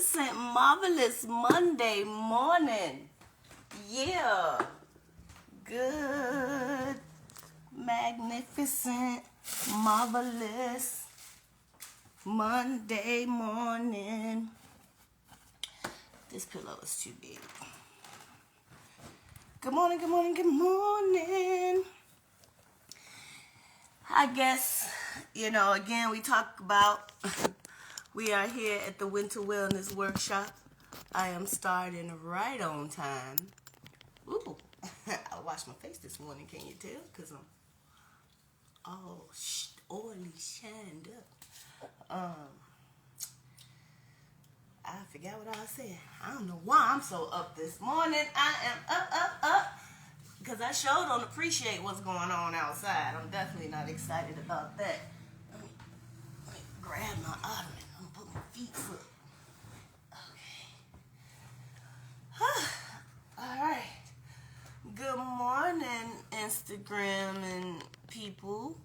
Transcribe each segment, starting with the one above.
magnificent, marvelous Monday morning. Yeah. Good, magnificent, marvelous Monday morning. This pillow is too big. Good morning, good morning, good morning. I guess, again, we talk about, we are here at the Winter Wellness Workshop. I am starting right on time. Ooh, I washed my face this morning, can you tell? Because I'm all oily, shined up. I forgot what I said. I don't know why I'm so up this morning. I am up. Because I sure don't appreciate what's going on outside. I'm definitely not excited about that. Let me grab my ottoman. I'm going to put my feet up. Okay. All right. Good morning, Instagram and people.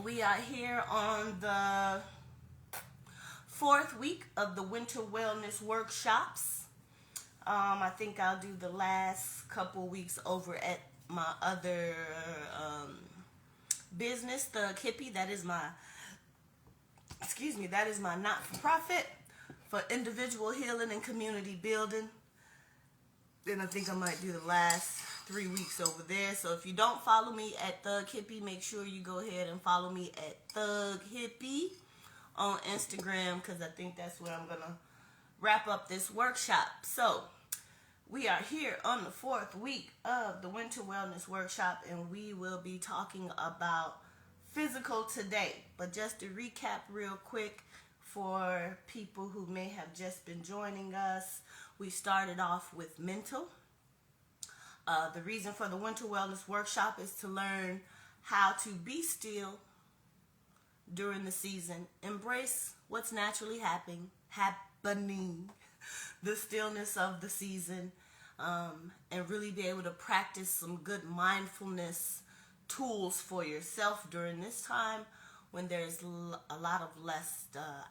We are here on the 4th week of the Winter Wellness Workshops. I think I'll do the last couple weeks over at my other business, the Kippy. That is my not-for-profit for individual healing and community building. Then I think I might do the last 3 weeks over there. So if you don't follow me at Thug Hippie, make sure you go ahead and follow me at Thug Hippie on Instagram, because I think that's where I'm going to wrap up this workshop. So we are here on the 4th week of the Winter Wellness Workshop, and we will be talking about physical today. But just to recap real quick for people who may have just been joining us, we started off with mental. The reason for the Winter Wellness Workshop is to learn how to be still during the season, embrace what's naturally happening, the stillness of the season, and really be able to practice some good mindfulness tools for yourself during this time when there's a lot of less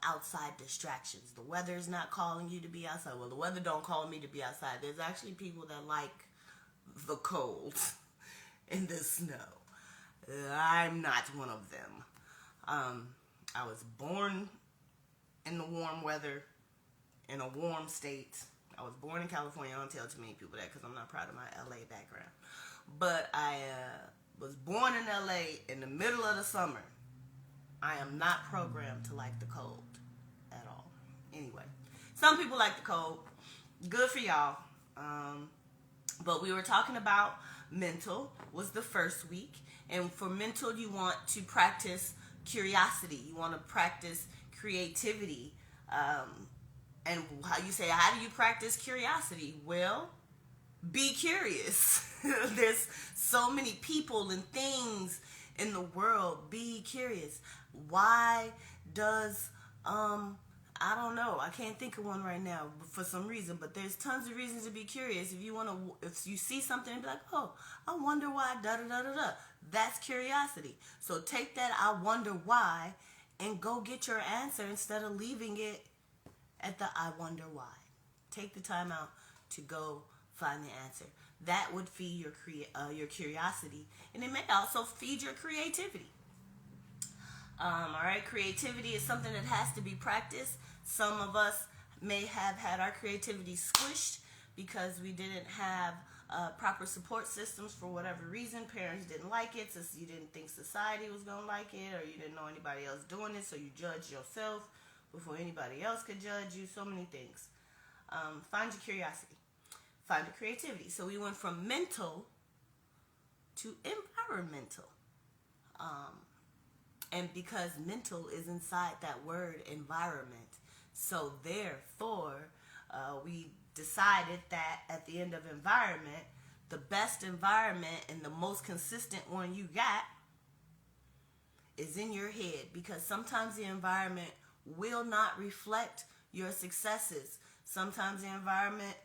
outside distractions. The weather is not calling you to be outside. Well, the weather don't call me to be outside. There's actually people that like the cold and the snow. I'm not one of them. I was born in the warm weather, in a warm state. I was born in California. I don't tell too many people that because I'm not proud of my LA background. But I was born in LA in the middle of the summer. I am not programmed to like the cold at all. Anyway, some people like the cold. Good for y'all. But we were talking about mental was the first week. And for mental, you want to practice curiosity. You want to practice creativity. And how do you practice curiosity? Well, be curious. There's so many people and things in the world. Be curious. Why does I don't know. I can't think of one right now for some reason, but there's tons of reasons to be curious. If you see something and be like, oh, I wonder why, da-da-da-da-da. That's curiosity. So take that I wonder why and go get your answer instead of leaving it at the I wonder why. Take the time out to go find the answer. That would feed your curiosity, and it may also feed your creativity. All right, creativity is something that has to be practiced. Some of us may have had our creativity squished because we didn't have proper support systems for whatever reason. Parents didn't like it, so you didn't think society was going to like it, or you didn't know anybody else doing it, so you judged yourself before anybody else could judge you. So many things. Find your curiosity. Find your creativity. So we went from mental to environmental. And because mental is inside that word environment, so therefore we decided that at the end of environment, the best environment and the most consistent one you got is in your head, because sometimes the environment will not reflect your successes. Sometimes the environment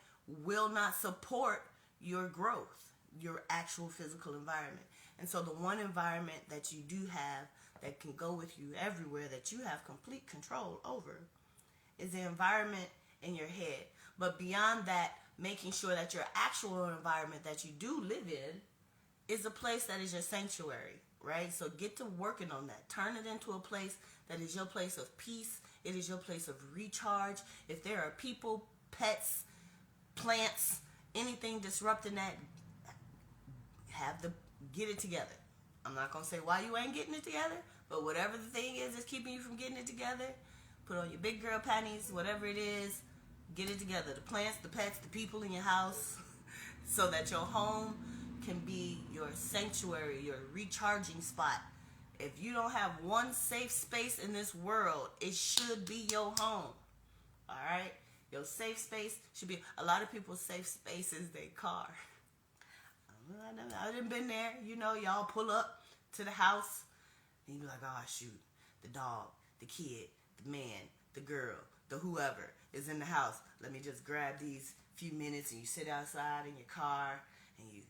will not support your growth, your actual physical environment. And so the one environment that you do have that can go with you everywhere, that you have complete control over, is the environment in your head. But beyond that, making sure that your actual environment that you do live in is a place that is your sanctuary, right? So get to working on that. Turn it into a place that is your place of peace. It is your place of recharge. If there are people, pets, plants, anything disrupting that, get it together. I'm not going to say why you ain't getting it together, but whatever the thing is that's keeping you from getting it together, put on your big girl panties, whatever it is, get it together. The plants, the pets, the people in your house, so that your home can be your sanctuary, your recharging spot. If you don't have one safe space in this world, it should be your home. All right? Your safe space should be, a lot of people's safe space is their car. I done been there. You know, y'all pull up to the house and you be like, oh, shoot, the dog, the kid, the man, the girl, the whoever is in the house. Let me just grab these few minutes, and you sit outside in your car, and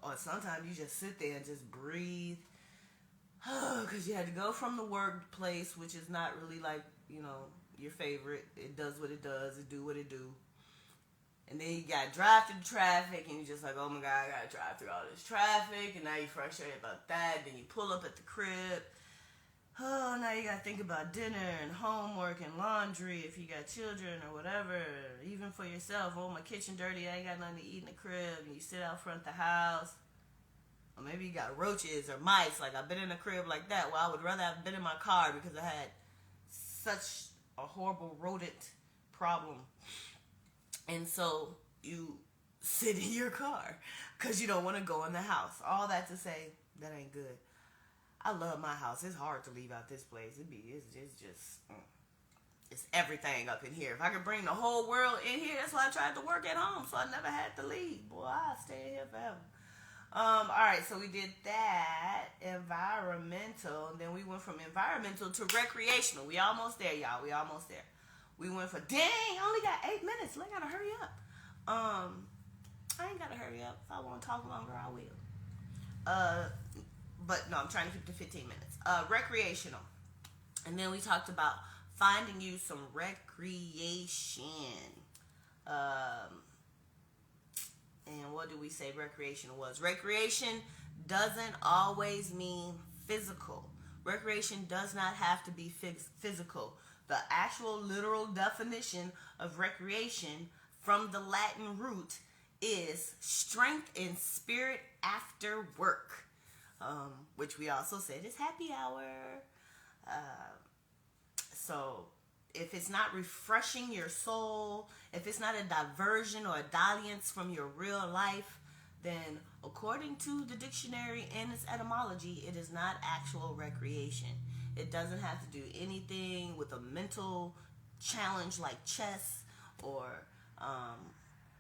or sometimes you just sit there and just breathe. Because you had to go from the workplace, which is not really like, your favorite. It does what it does. It do what it do. And then you got to drive through the traffic, and you're just like, oh my God, I got to drive through all this traffic, and now you're frustrated about that. Then you pull up at the crib. Oh, now you got to think about dinner and homework and laundry if you got children or whatever. Even for yourself, oh, my kitchen dirty, I ain't got nothing to eat in the crib. And you sit out front of the house. Or maybe you got roaches or mice. Like, I've been in a crib like that. Well, I would rather have been in my car because I had such a horrible rodent problem. And so you sit in your car because you don't want to go in the house. All that to say, that ain't good. I love my house. It's hard to leave out this place. It's everything up in here. If I could bring the whole world in here, that's why I tried to work at home, so I never had to leave. Boy, I'll stay here forever. All right, so we did that, environmental, and then we went from environmental to recreational. We almost there, y'all. We almost there. We went for, dang, I only got 8 minutes. So I gotta hurry up. I ain't gotta hurry up. If I want to talk longer, I will. But no, I'm trying to keep to 15 minutes. Recreational. And then we talked about finding you some recreation. And what did we say recreation was? Recreation doesn't always mean physical. Recreation does not have to be physical. The actual literal definition of recreation from the Latin root is strength in spirit after work. Which we also said is happy hour. So if it's not refreshing your soul, if it's not a diversion or a dalliance from your real life, then according to the dictionary and its etymology, it is not actual recreation. It doesn't have to do anything with a mental challenge like chess or,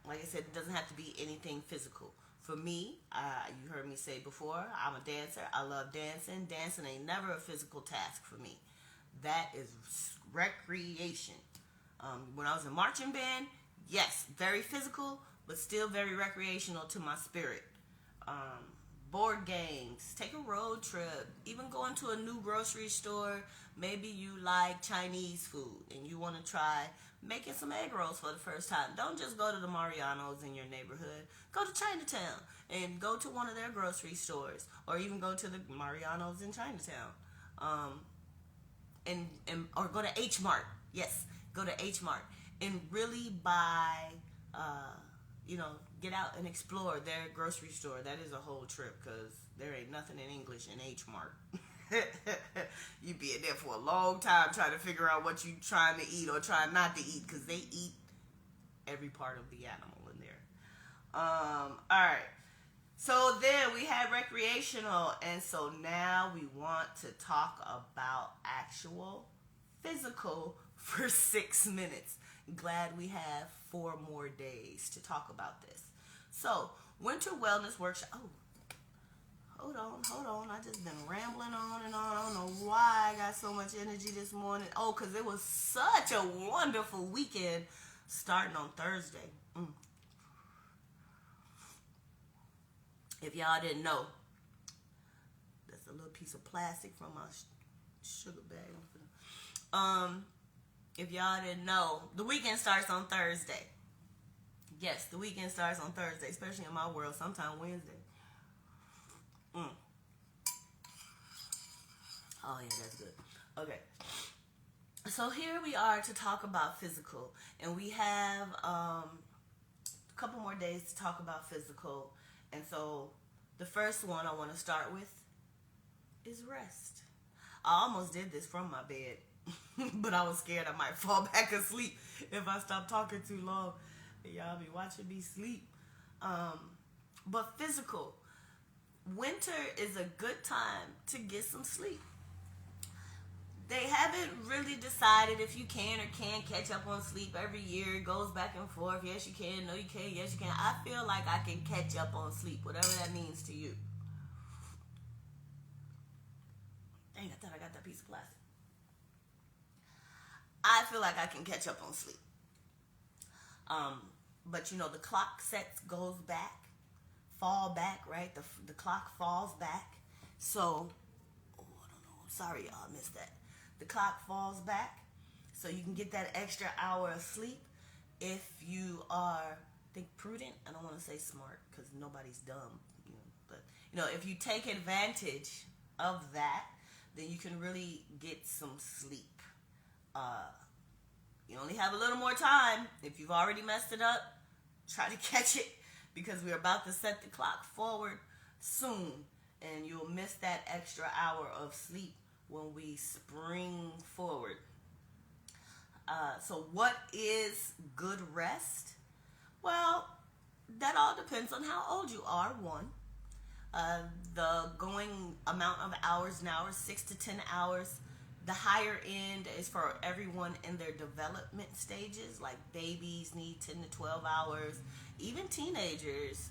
like I said, it doesn't have to be anything physical. For me, you heard me say before, I'm a dancer. I love dancing. Dancing ain't never a physical task for me. That is recreation. When I was in marching band, yes, very physical, but still very recreational to my spirit. Board games, take a road trip, even going to a new grocery store. Maybe you like Chinese food and you want to try making some egg rolls for the first time. Don't just go to the Mariano's in your neighborhood. Go to Chinatown and go to one of their grocery stores, or even go to the Mariano's in Chinatown. Or go to H Mart. Yes, go to H Mart and really buy, get out and explore their grocery store. That is a whole trip because there ain't nothing in English in H Mart. You be in there for a long time trying to figure out what you trying to eat or trying not to eat, because they eat every part of the animal in there. All right. So then we had recreational, and so now we want to talk about actual physical for 6 minutes. Glad we have 4 more days to talk about this. So, Winter Wellness Workshop. Oh, hold on. I just been rambling on and on. I don't know why I got so much energy this morning. Oh, because it was such a wonderful weekend starting on Thursday. If y'all didn't know, that's a little piece of plastic from my sugar bag. If y'all didn't know, the weekend starts on Thursday. Yes, the weekend starts on Thursday, especially in my world. Sometimes Wednesday. Oh yeah, that's good. Okay. So here we are to talk about physical, and we have a couple more days to talk about physical. And so the first one I want to start with is rest. I almost did this from my bed, but I was scared I might fall back asleep if I stopped talking too long. Y'all be watching me sleep. But physical, winter is a good time to get some sleep. They haven't really decided if you can or can't catch up on sleep every year. It goes back and forth. Yes, you can. No, you can't. Yes, you can. I feel like I can catch up on sleep, whatever that means to you. Dang, I thought I got that piece of plastic. I feel like I can catch up on sleep. But the clock goes back, fall back, right? The clock falls back. So, I don't know. Sorry, y'all, I missed that. The clock falls back, so you can get that extra hour of sleep if you are, prudent. I don't want to say smart because nobody's dumb, but if you take advantage of that, then you can really get some sleep. You only have a little more time. If you've already messed it up, try to catch it because we're about to set the clock forward soon, and you'll miss that extra hour of sleep when we spring forward. So what is good rest? Well, that all depends on how old you are, one. The going amount of hours now is 6 to 10 hours. The higher end is for everyone in their development stages, like babies need 10 to 12 hours. Even teenagers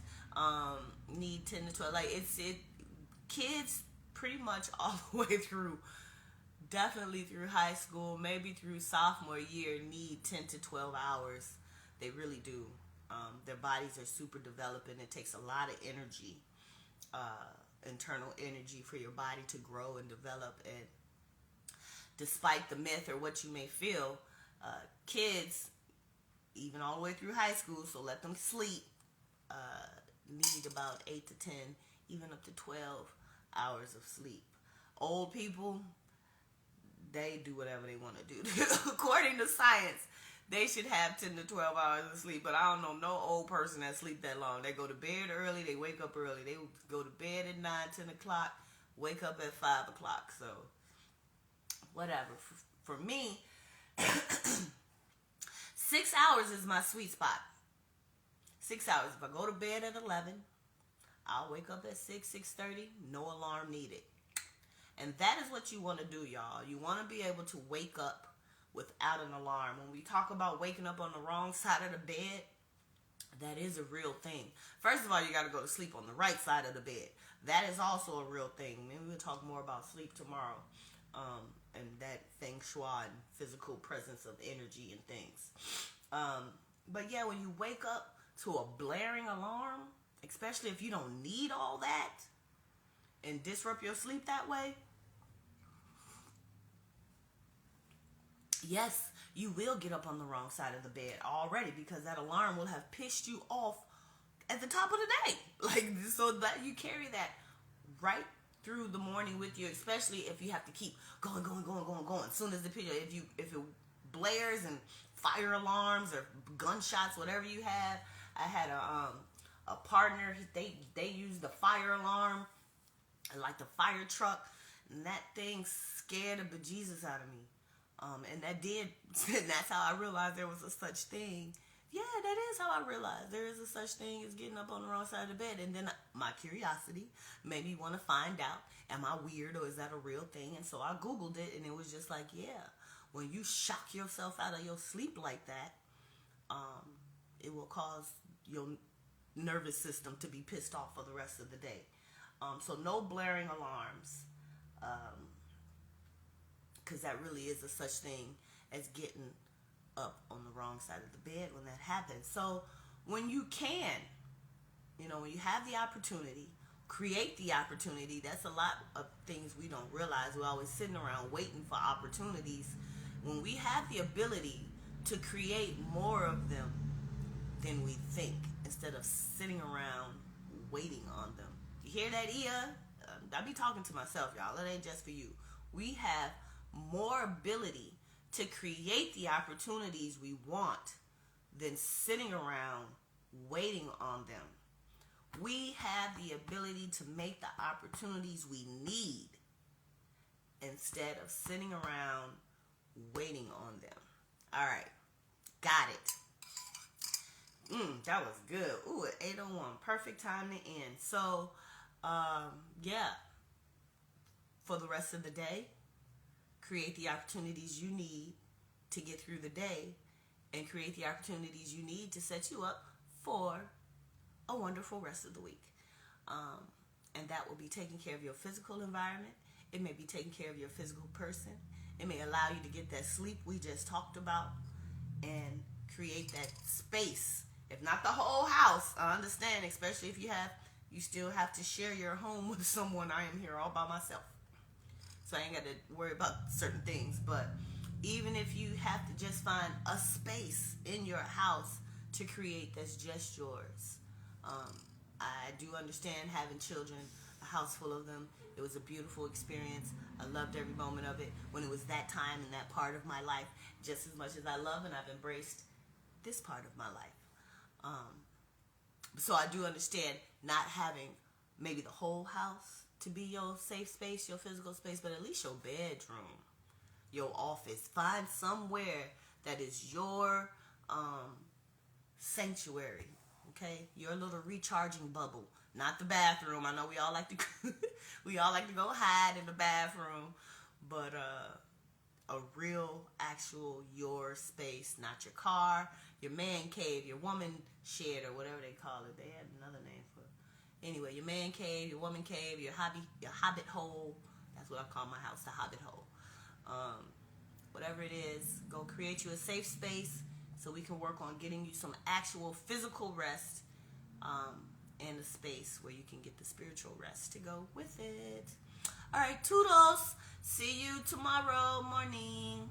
need 10 to 12. Kids pretty much all the way through, definitely through high school, maybe through sophomore year, need 10 to 12 hours. They really do. Their bodies are super developing. It takes a lot of energy, internal energy for your body to grow and develop. And despite the myth or what you may feel, kids, even all the way through high school, so let them sleep, need about 8 to 10, even up to 12 hours of sleep. Old people, they do whatever they want to do. According to science, they should have 10 to 12 hours of sleep, but I don't know no old person that sleep that long. They go to bed early, they wake up early. They go to bed at 9, 10 o'clock, wake up at 5 o'clock. So, whatever. For me, 6 hours is my sweet spot. 6 hours. If I go to bed at 11, I'll wake up at 6, 6:30, no alarm needed. And that is what you want to do, y'all. You want to be able to wake up without an alarm. When we talk about waking up on the wrong side of the bed, that is a real thing. First of all, you got to go to sleep on the right side of the bed. That is also a real thing. Maybe we'll talk more about sleep tomorrow. And that feng shui and physical presence of energy and things. But yeah, when you wake up to a blaring alarm, especially if you don't need all that, and disrupt your sleep that way, yes, you will get up on the wrong side of the bed already because that alarm will have pissed you off at the top of the day. So that you carry that right through the morning with you, especially if you have to keep going. As soon as if it blares and fire alarms or gunshots, whatever you have. I had a partner, they used the fire alarm, like the fire truck, and that thing scared the bejesus out of me. And that's how I realized there was a such thing. Yeah, that is how I realized there is a such thing as getting up on the wrong side of the bed. And then my curiosity made me want to find out, am I weird or is that a real thing? And so I Googled it, and it was just like, yeah, when you shock yourself out of your sleep like that, it will cause your nervous system to be pissed off for the rest of the day. So no blaring alarms, because that really is a such thing as getting up on the wrong side of the bed when that happens. So when you can, when you have the opportunity, create the opportunity. That's a lot of things we don't realize. We're always sitting around waiting for opportunities when we have the ability to create more of them than we think, instead of sitting around waiting on them. You hear that, Ia? I be talking to myself, y'all. It ain't just for you. We have more ability to create the opportunities we want than sitting around waiting on them. We have the ability to make the opportunities we need instead of sitting around waiting on them. All right. Got it. That was good. Ooh, at 8:01. Perfect time to end. So, yeah. For the rest of the day, create the opportunities you need to get through the day, and create the opportunities you need to set you up for a wonderful rest of the week. And that will be taking care of your physical environment. It may be taking care of your physical person. It may allow you to get that sleep we just talked about and create that space. If not the whole house, I understand, especially if you still have to share your home with someone. I am here all by myself, so I ain't got to worry about certain things. But even if you have to just find a space in your house to create that's just yours. I do understand having children, a house full of them. It was a beautiful experience. I loved every moment of it when it was that time and that part of my life, just as much as I love and I've embraced this part of my life. So I do understand not having maybe the whole house to be your safe space, your physical space, but at least your bedroom, your office. Find somewhere that is your sanctuary, okay? Your little recharging bubble. Not the bathroom. I know we all like to go hide in the bathroom, but a real, actual your space, not your car, your man cave, your woman shed, or whatever they call it. They had another name for it. Anyway, your man cave, your woman cave, your hobbit hole. That's what I call my house, the hobbit hole. Whatever it is, go create you a safe space so we can work on getting you some actual physical rest, and a space where you can get the spiritual rest to go with it. All right, toodles. See you tomorrow morning.